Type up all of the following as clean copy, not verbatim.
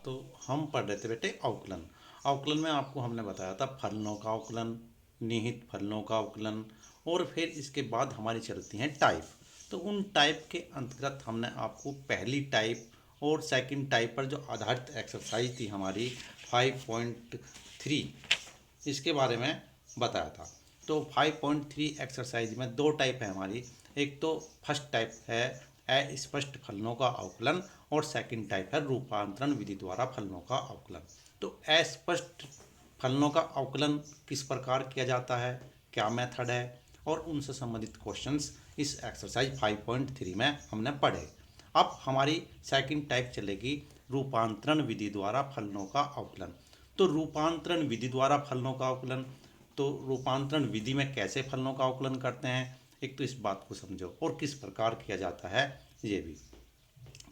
तो हम पढ़ रहे थे बेटे अवकलन। अवकलन में आपको हमने बताया था फलनों का अवकलन, निहित फलनों का अवकलन, और फिर इसके बाद हमारी चलती हैं टाइप। तो उन टाइप के अंतर्गत हमने आपको पहली टाइप और सेकंड टाइप पर जो आधारित एक्सरसाइज थी हमारी 5.3, इसके बारे में बताया था। तो 5.3 एक्सरसाइज में दो टाइप है हमारी। एक तो फर्स्ट टाइप है अस्पष्ट फलनों का अवकलन और सेकंड टाइप है रूपांतरण विधि द्वारा फलनों का अवकलन। तो अस्पष्ट फलनों का अवकलन किस प्रकार किया जाता है, क्या मेथड है, और उनसे संबंधित क्वेश्चंस इस एक्सरसाइज 5.3 में हमने पढ़े। अब हमारी सेकंड टाइप चलेगी रूपांतरण विधि द्वारा फलनों का अवकलन। तो रूपांतरण विधि द्वारा फलनों का अवकलन, तो रूपांतरण विधि में कैसे फलनों का अवकलन करते हैं, एक तो इस बात को समझो और किस प्रकार किया जाता है ये भी।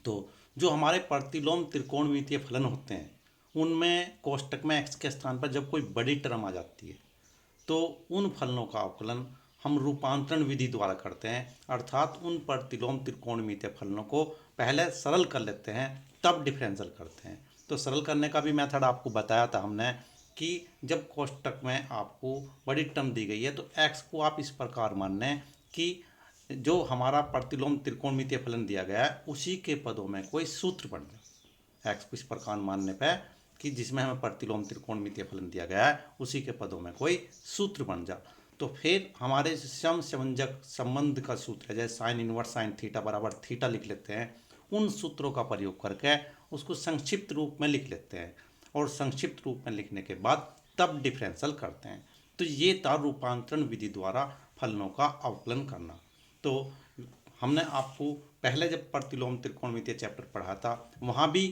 तो जो हमारे प्रतिलोम त्रिकोणमितीय फलन होते हैं उनमें कोष्टक में x के स्थान पर जब कोई बड़ी टर्म आ जाती है तो उन फलनों का अवकलन हम रूपांतरण विधि द्वारा करते हैं। अर्थात उन प्रतिलोम त्रिकोणमितीय फलनों को पहले सरल कर लेते हैं तब डिफरेंशियल करते हैं। तो सरल करने का भी मेथड आपको बताया था हमने कि जब कोष्टक में आपको बड़ी टर्म दी गई है तो x को आप इस प्रकार मान लें कि जो हमारा प्रतिलोम त्रिकोणमितीय फलन दिया गया है उसी के पदों में कोई सूत्र बन जाए। x को इस प्रकार मानने पर कि जिसमें हमें प्रतिलोम त्रिकोणमितीय फलन दिया गया है उसी के पदों में कोई सूत्र बन जा, तो फिर हमारे सम समंजक संबंध का सूत्र है, जैसे साइन इनवर्स साइन थीटा बराबर थीटा लिख लेते हैं, उन सूत्रों का प्रयोग करके उसको संक्षिप्त रूप में लिख लेते हैं और संक्षिप्त रूप में लिखने के बाद तब डिफरेंशियल करते हैं। तो ये था रूपांतरण विधि द्वारा फलनों का अवकलन करना। तो हमने आपको पहले जब प्रतिलोम त्रिकोणमितीय चैप्टर पढ़ा था वहाँ भी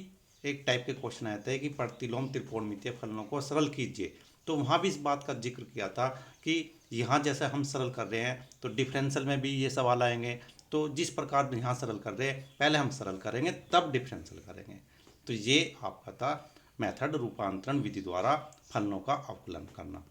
एक टाइप के क्वेश्चन आए थे कि प्रतिलोम त्रिकोणमितीय फलनों को सरल कीजिए, तो वहाँ भी इस बात का जिक्र किया था कि यहाँ जैसे हम सरल कर रहे हैं तो डिफरेंशियल में भी ये सवाल आएंगे। तो जिस प्रकार यहाँ सरल कर रहे हैं पहले हम सरल करेंगे तब डिफरेंशियल करेंगे। तो ये आपका था मेथड रूपांतरण विधि द्वारा फलनों का अवकलन करना।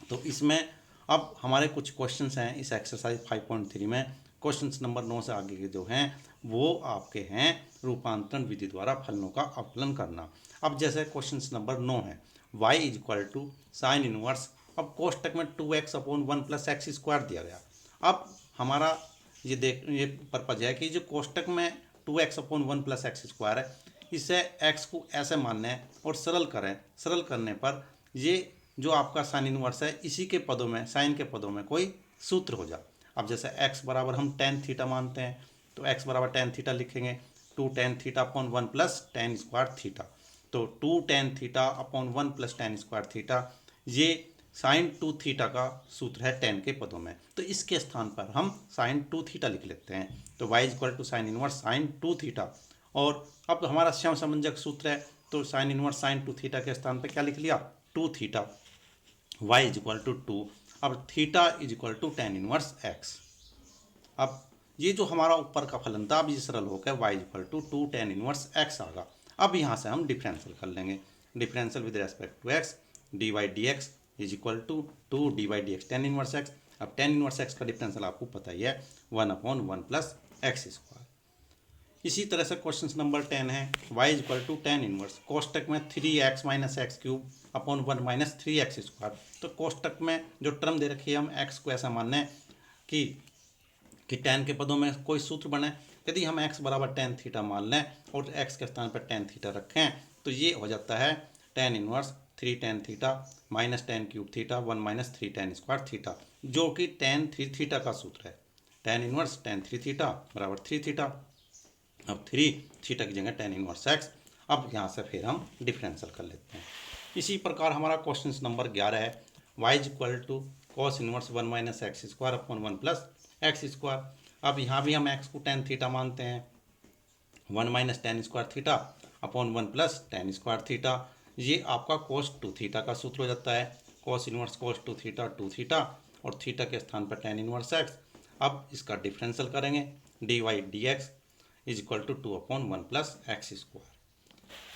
तो इसमें अब हमारे कुछ क्वेश्चंस हैं इस एक्सरसाइज 5.3 में। क्वेश्चंस नंबर 9 से आगे के जो हैं वो आपके हैं रूपांतरण विधि द्वारा फलनों का अवकलन करना। अब जैसे क्वेश्चंस नंबर 9 है y equal to sine inverse, अब कोष्टक में 2x upon 1 plus x square दिया गया। अब हमारा ये पर्पज है कि जो कोष्टक में 2x upon 1 plus x square है इसे x को ऐसे मानना है और सरल करें। सरल करने पर ये जो आपका साइन इनवर्स है इसी के पदों में साइन के पदों में कोई सूत्र हो जाए। अब जैसे x बराबर हम टेन थीटा मानते हैं तो x बराबर टेन थीटा लिखेंगे, 2 tan theta upon 1 plus ten square theta. तो 2 tan theta upon 1 plus ten square theta ये साइन 2 थीटा का सूत्र है टेन के पदों में, तो इसके स्थान पर हम साइन 2 थीटा लिख लेते हैं। तो y equal to sine inverse sine 2 theta, और अब हमारा सम समंजक सूत्र है तो साइन इनवर्स साइन 2 थीटा के स्थान पर क्या लिख लिया 2 theta, y is equal to 2। अब theta is equal to ten inverse x। अब ये जो हमारा ऊपर का फलन था अब ये सरल होकर y is equal to 2 tan inverse x आ गया। अब यहाँ से हम डिफरेंशियल कर लेंगे, differential with respect to x D Y D x is equal to 2 D Y D X tan inverse x। अब टेन इनवर्स x का डिफरेंशियल आपको पता ही है 1 अपॉन 1 प्लस एक्स स्क्वायर। इसी तरह से क्वेश्चन नंबर 10 है y is equal to ten inverse कोष्टक में 3x minus X cube upon 1 minus 3x square. तो कोष्टक में जो टर्म दे रखी है हम x को ऐसा मान लें कि टेन के पदों में कोई सूत्र बने। यदि हम x बराबर टेन थीटा मान लें और x के स्थान पर टेन थीटा रखें तो ये हो जाता है tan inverse 3 tan theta minus ten cube theta 1 minus 3 ten square theta, जो कि टेन 3 थीटा का सूत्र है। टेन इनवर्स टेन 3 थीटा बराबर 3 थीटा। अब 3 थीटा की जगह टेन इनवर्स x। अब यहाँ से फिर हम डिफरेंशियल कर लेते हैं। इसी प्रकार हमारा क्वेश्चन नंबर 11 है y is equal to cos inverse 1 minus x square upon 1 plus x square. अब यहाँ भी हम x को टेन थीटा मानते हैं, 1 minus ten square theta upon 1 plus ten square theta, ये आपका cos 2 थीटा का सूत्र हो जाता है। cos inverse cos 2 theta 2 theta और थीटा के स्थान पर टेन इनवर्स x। अब इसका डिफरेंशियल करेंगे d Y D x is equal to 2 upon 1 plus x square.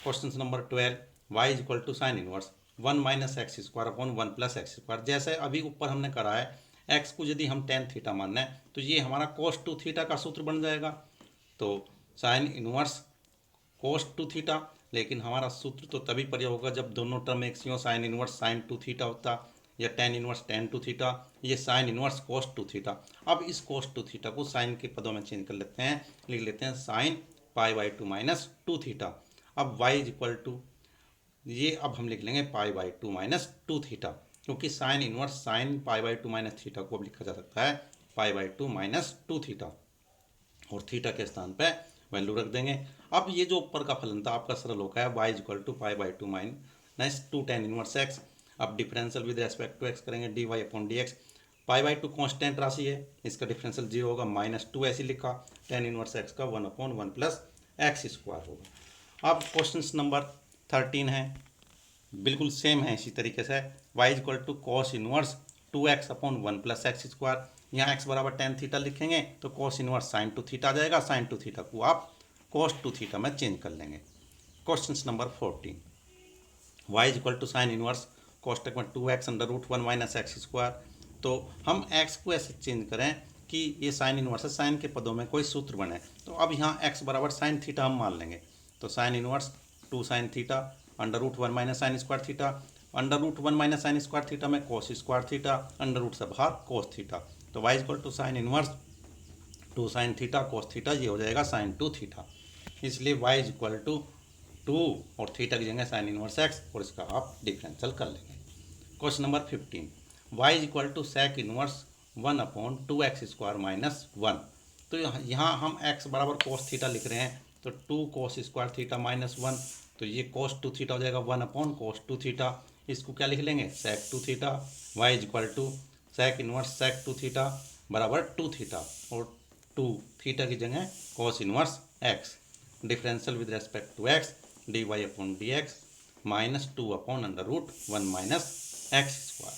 Question number 12 y is equal to sine inverse 1 minus x square upon 1 plus x square. जैसे अभी ऊपर हमने करा है x को यदि हम टेन थीटा मान लें तो ये हमारा cos 2 थीटा का सूत्र बन जाएगा। तो साइन इनवर्स cos 2 थीटा लेकिन हमारा सूत्र तो तभी प्रयोग होगा जब दोनों टर्म एक सी हो। Sine inverse sine two theta होता, या tan inverse tan two theta, ये sine inverse cos two theta. अब इस कोस टू थीटा को साइन के पदों में चेंज कर लेते हैं, लिख लेते हैं sine pi by two minus two theta. अब y इज इक्वल टू, ये अब हम लिख लेंगे pi by two minus two theta, क्योंकि sine inverse sine pi by two minus theta को अब लिखा जा सकता है pi by two minus two theta, और थीटा के स्थान पे वैल्यू रख देंगे। अब ये जो ऊपर का फलन था आपका सरल होगा है y is equal to pi by two minus two ten inverse x. अब differential with respect to x करेंगे, d y upon d x. Pi by two constant राशि है, इसका डिफरेंशियल जीरो होगा, माइनस टू ऐसे लिखा, टेन इनवर्स एक्स का one upon one plus x square होगा। अब क्वेश्चन नंबर 13 है, बिल्कुल सेम है इसी तरीके से। y is equal to cos inverse two x upon one plus x square. यहाँ x बराबर टेन थीटा लिखेंगे तो cos inverse sine two theta आ जाएगा, साइन टू थीटा को आप कॉस टू थीटा में चेंज कर लेंगे। Question number 14, y is equal to sine inverse कॉस्टेक में two x under root one minus x square. तो हम x को ऐसे चेंज करें कि ये साइन इनवर्स है, साइन के पदों में कोई सूत्र बने। तो अब यहाँ x बराबर साइन थीटा हम मान लेंगे, तो sine inverse two sine theta under root one minus sine square theta, under root one minus sine square theta में cos square theta, under root से बाहर कोस थीटा। तो y equal to sine inverse two sine theta cos theta, ये हो जाएगा sine two theta. इसलिए y is equal to two और theta की जगह साइन इनवर्स एक्स, और इसका आप डिफरेंशियल कर लेंगे। Question number 15, y is equal to sec inverse one upon two x square minus one. तो यहाँ हम x बराबर कोस थीटा लिख रहे हैं, तो two cos square theta minus one, तो ये कोस टू थीटा हो जाएगा one upon cos two theta. इसको क्या लिख लेंगे, sec two theta. y is equal to sec inverse sec two theta बराबर टू थीटा, और टू थीटा की जगह cos inverse x, differential with respect to x, d y upon d x minus two upon under root one minus x square.